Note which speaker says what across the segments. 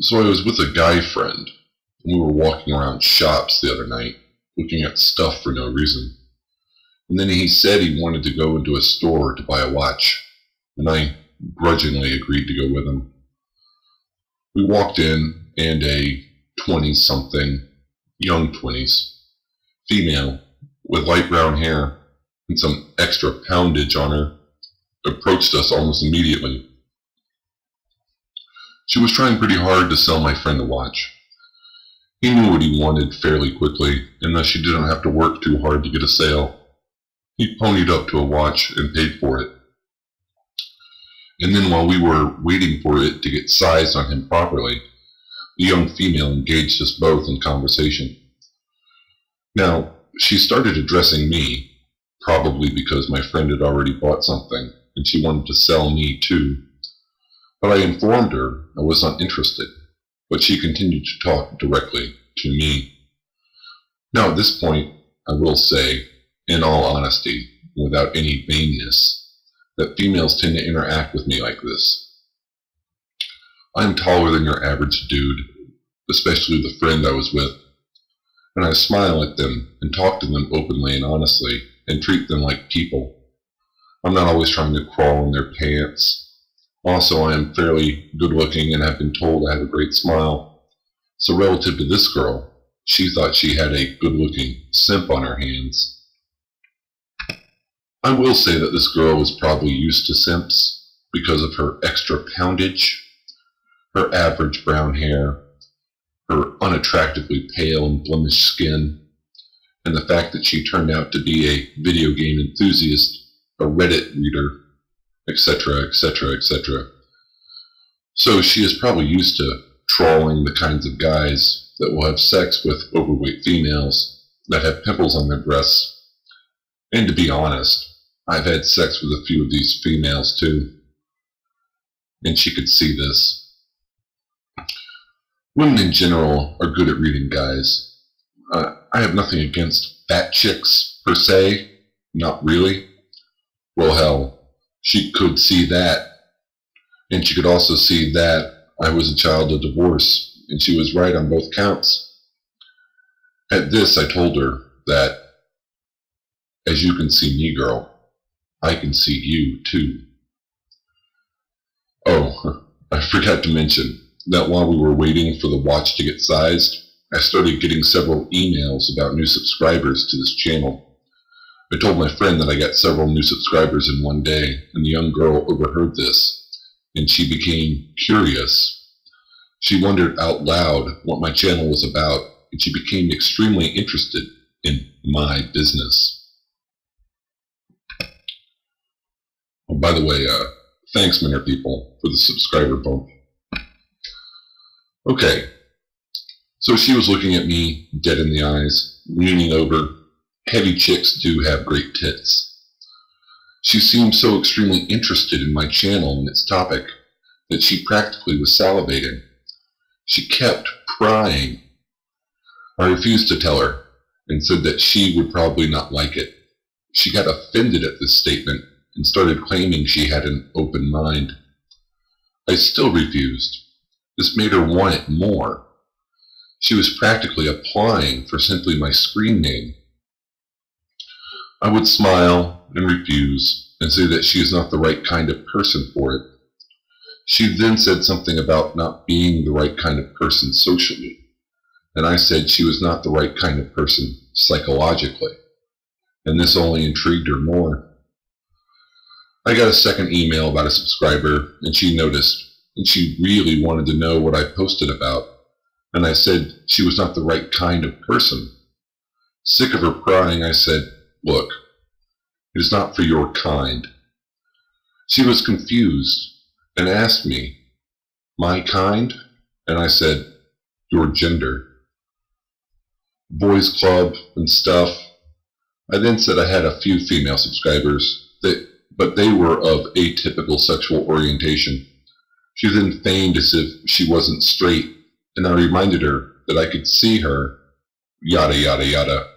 Speaker 1: So I was with a guy friend, and we were walking around shops the other night, looking at stuff for no reason. And then he said he wanted to go into a store to buy a watch, and I grudgingly agreed to go with him. We walked in, and a 20-something, young 20s, female with light brown hair and some extra poundage on her approached us almost immediately. She was trying pretty hard to sell my friend a watch. He knew what he wanted fairly quickly, and thus she didn't have to work too hard to get a sale. He ponied up to a watch and paid for it. And then while we were waiting for it to get sized on him properly, the young female engaged us both in conversation. Now, she started addressing me, probably because my friend had already bought something, and she wanted to sell me too. But I informed her I was not interested, but she continued to talk directly to me. Now at this point, I will say, in all honesty, without any vainness, that females tend to interact with me like this. I am taller than your average dude, especially the friend I was with, and I smile at them and talk to them openly and honestly and treat them like people. I'm not always trying to crawl in their pants. Also, I am fairly good-looking and have been told I have a great smile. So relative to this girl, she thought she had a good-looking simp on her hands. I will say that this girl was probably used to simps because of her extra poundage, her average brown hair, her unattractively pale and blemished skin, and the fact that she turned out to be a video game enthusiast, a Reddit reader, etc., etc., etc. So she is probably used to trawling the kinds of guys that will have sex with overweight females that have pimples on their breasts. And to be honest, I've had sex with a few of these females too. And she could see this. Women in general are good at reading guys. I have nothing against fat chicks per se, not really. Well, hell, she could see that. And she could also see that I was a child of divorce, and she was right on both counts. At this, I told her that, as you can see me, girl, I can see you, too. Oh, I forgot to mention that while we were waiting for the watch to get sized, I started getting several emails about new subscribers to this channel. I told my friend that I got several new subscribers in one day, and the young girl overheard this, and she became curious. She wondered out loud what my channel was about, and she became extremely interested in my business. Oh, by the way, thanks, Minor People, for the subscriber bump. Okay, so she was looking at me dead in the eyes, leaning over. Heavy chicks do have great tits. She seemed so extremely interested in my channel and its topic that she practically was salivating. She kept prying. I refused to tell her and said that she would probably not like it. She got offended at this statement and started claiming she had an open mind. I still refused. This made her want it more. She was practically applying for simply my screen name. I would smile and refuse and say that she is not the right kind of person for it. She then said something about not being the right kind of person socially, and I said she was not the right kind of person psychologically, and this only intrigued her more. I got a second email about a subscriber, and she noticed, and she really wanted to know what I posted about, and I said she was not the right kind of person. Sick of her prying, I said, "Look, it is not for your kind." She was confused and asked me, "My kind?" And I said, "Your gender." Boys club and stuff. I then said I had a few female subscribers, but they were of atypical sexual orientation. She then feigned as if she wasn't straight, and I reminded her that I could see her, yada yada yada.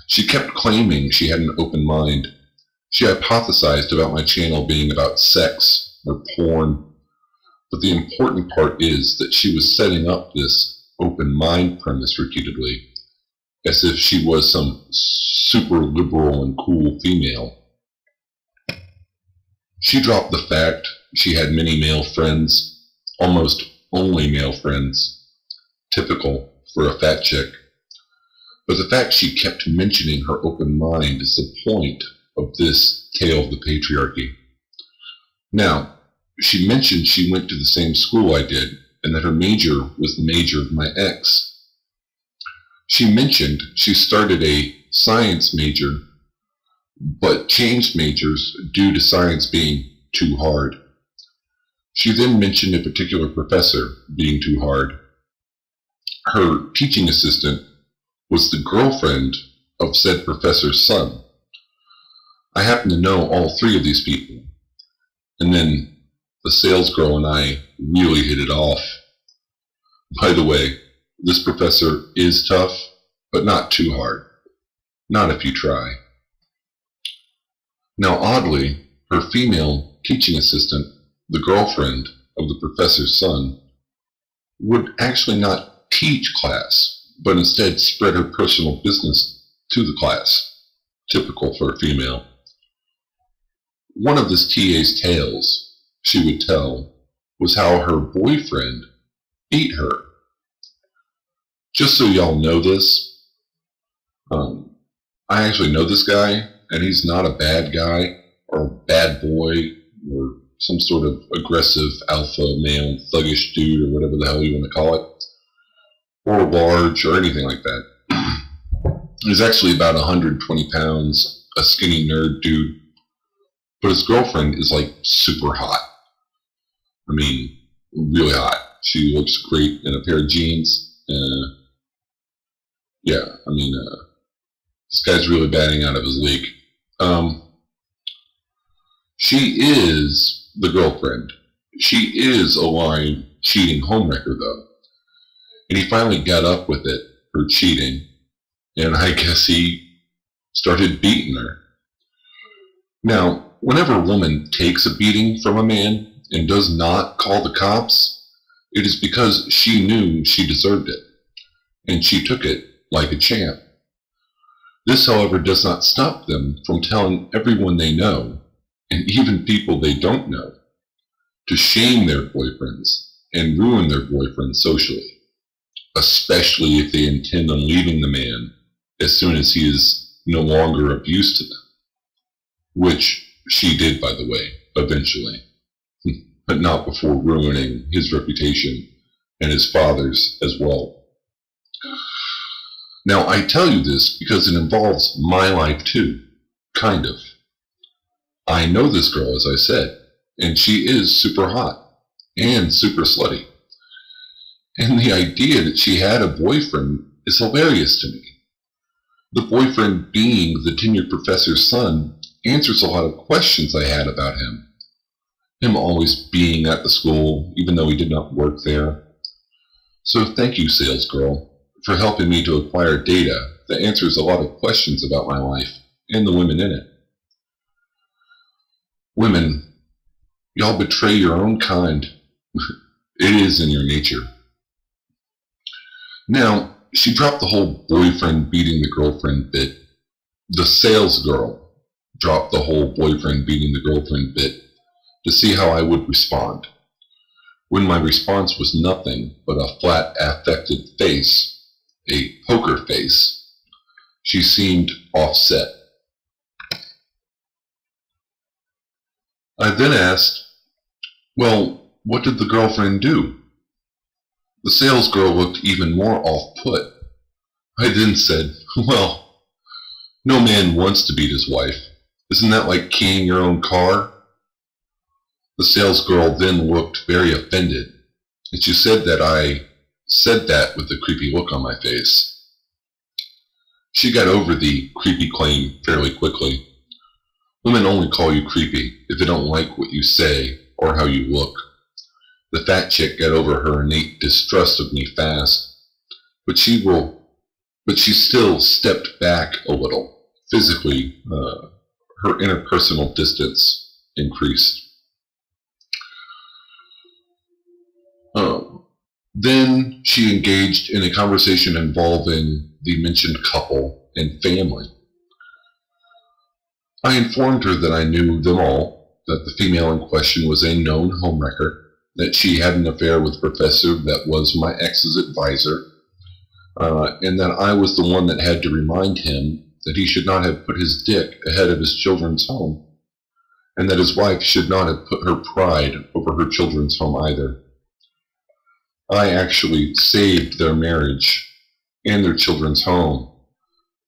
Speaker 1: She kept claiming she had an open mind. She hypothesized about my channel being about sex or porn. But the important part is that she was setting up this open mind premise repeatedly, as if she was some super liberal and cool female. She dropped the fact she had many male friends, almost only male friends, typical for a fat chick. But the fact she kept mentioning her open mind is the point of this tale of the patriarchy. Now, she mentioned she went to the same school I did, and that her major was the major of my ex. She mentioned she started a science major, but changed majors due to science being too hard. She then mentioned a particular professor being too hard. Her teaching assistant was the girlfriend of said professor's son. I happen to know all three of these people, and then the sales girl and I really hit it off. By the way, this professor is tough, but not too hard. Not if you try. Now oddly, her female teaching assistant, the girlfriend of the professor's son, would actually not teach class, but instead spread her personal business to the class, typical for a female. One of this TA's tales she would tell was how her boyfriend beat her. Just so y'all know this, I actually know this guy, and he's not a bad guy, or a bad boy, or some sort of aggressive alpha male thuggish dude, or whatever the hell you want to call it, or large, or anything like that. He's actually about 120 pounds, a skinny nerd dude, but his girlfriend is like super hot. I mean, really hot. She looks great in a pair of jeans. Yeah, I mean, this guy's really batting out of his league. She is the girlfriend. She is a lying, cheating homewrecker, though. And he finally got up with it, her cheating, and I guess he started beating her. Now, whenever a woman takes a beating from a man and does not call the cops, it is because she knew she deserved it, and she took it like a champ. This, however, does not stop them from telling everyone they know, and even people they don't know, to shame their boyfriends and ruin their boyfriends socially, especially if they intend on leaving the man as soon as he is no longer of use to them, which she did, by the way, eventually, but not before ruining his reputation and his father's as well. Now, I tell you this because it involves my life too, kind of. I know this girl, as I said, and she is super hot and super slutty. And the idea that she had a boyfriend is hilarious to me. The boyfriend being the tenured professor's son answers a lot of questions I had about him. Him always being at the school, even though he did not work there. So thank you, sales girl, for helping me to acquire data that answers a lot of questions about my life and the women in it. Women, y'all betray your own kind. It is in your nature. Now, she dropped the whole boyfriend beating the girlfriend bit. The sales girl dropped the whole boyfriend beating the girlfriend bit to see how I would respond. When my response was nothing but a flat, affected face, a poker face, she seemed offset. I then asked, well, what did the girlfriend do? The sales girl looked even more off-put. I then said, well, no man wants to beat his wife. Isn't that like keying your own car? The sales girl then looked very offended, and she said that I said that with a creepy look on my face. She got over the creepy claim fairly quickly. Women only call you creepy if they don't like what you say or how you look. The fat chick got over her innate distrust of me fast, but she still stepped back a little. Physically, her interpersonal distance increased. Then she engaged in a conversation involving the mentioned couple and family. I informed her that I knew them all, that the female in question was a known homewrecker, that she had an affair with a professor that was my ex's advisor, and that I was the one that had to remind him that he should not have put his dick ahead of his children's home, and that his wife should not have put her pride over her children's home either. I actually saved their marriage and their children's home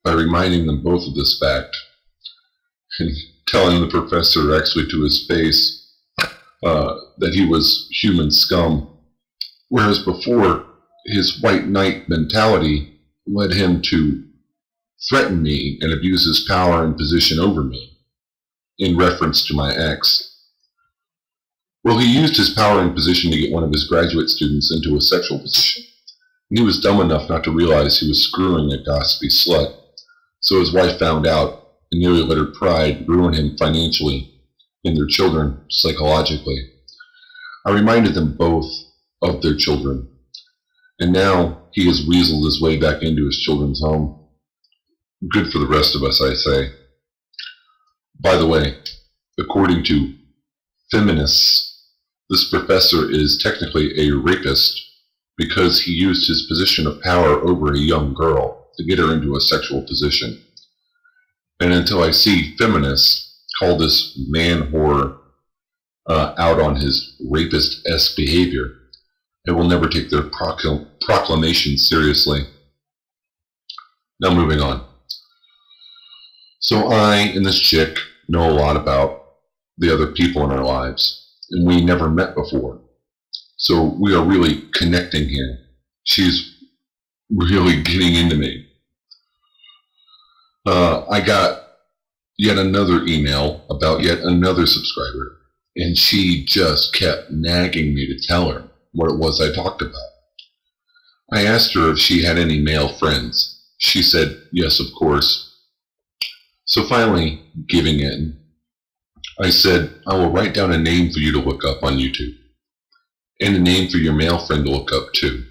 Speaker 1: by reminding them both of this fact and telling the professor actually to his face that he was human scum, whereas before his white knight mentality led him to threaten me and abuse his power and position over me in reference to my ex. Well, he used his power and position to get one of his graduate students into a sexual position, and he was dumb enough not to realize he was screwing a gossipy slut, so his wife found out and nearly let her pride ruin him financially and their children psychologically. I reminded them both of their children, and now he has weaseled his way back into his children's home. Good for the rest of us, I say. By the way, according to feminists, this professor is technically a rapist because he used his position of power over a young girl to get her into a sexual position. And until I see feminists call this man whore out on his rapist-esque behavior, I will never take their proclamation seriously. Now moving on. So I and this chick know a lot about the other people in our lives, and we never met before. So we are really connecting here. She's really getting into me. I got yet another email about yet another subscriber, and she just kept nagging me to tell her what it was I talked about. I asked her if she had any male friends. She said yes, of course. So finally, giving in, I said, I will write down a name for you to look up on YouTube, and a name for your male friend to look up too.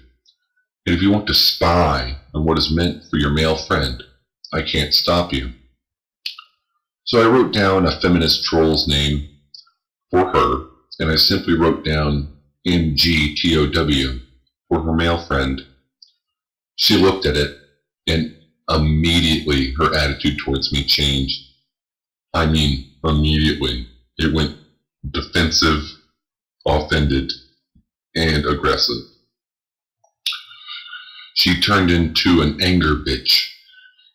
Speaker 1: And if you want to spy on what is meant for your male friend, I can't stop you. So I wrote down a feminist troll's name for her, and I simply wrote down MGTOW for her male friend. She looked at it, and immediately her attitude towards me changed. I mean, immediately. It went defensive, offended, and aggressive. She turned into an anger bitch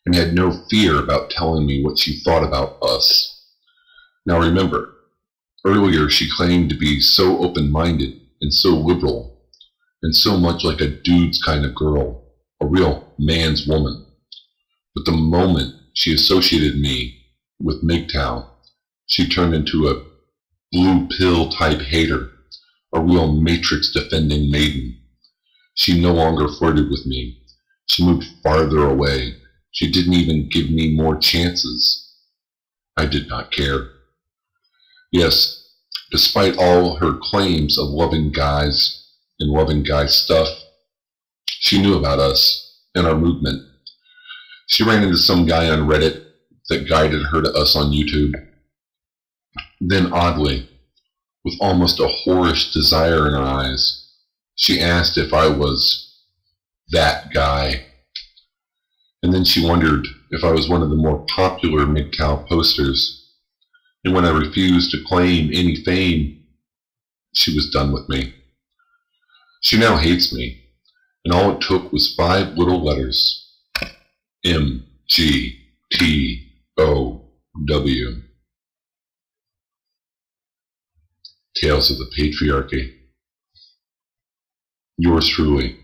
Speaker 1: and had no fear about telling me what she thought about us. Now remember, earlier she claimed to be so open-minded and so liberal and so much like a dude's kind of girl, a real man's woman. But the moment she associated me with MGTOW, she turned into a blue pill type hater, a real matrix defending maiden. She no longer flirted with me. She moved farther away. She didn't even give me more chances. I did not care. Yes, despite all her claims of loving guys and loving guy stuff, she knew about us and our movement. She ran into some guy on Reddit that guided her to us on YouTube. Then oddly, with almost a whorish desire in her eyes, she asked if I was that guy. And then she wondered if I was one of the more popular MGTOW posters. And when I refused to claim any fame, she was done with me. She now hates me, and all it took was 5 little letters. MGTOW. Tales of the Patriarchy. Yours truly,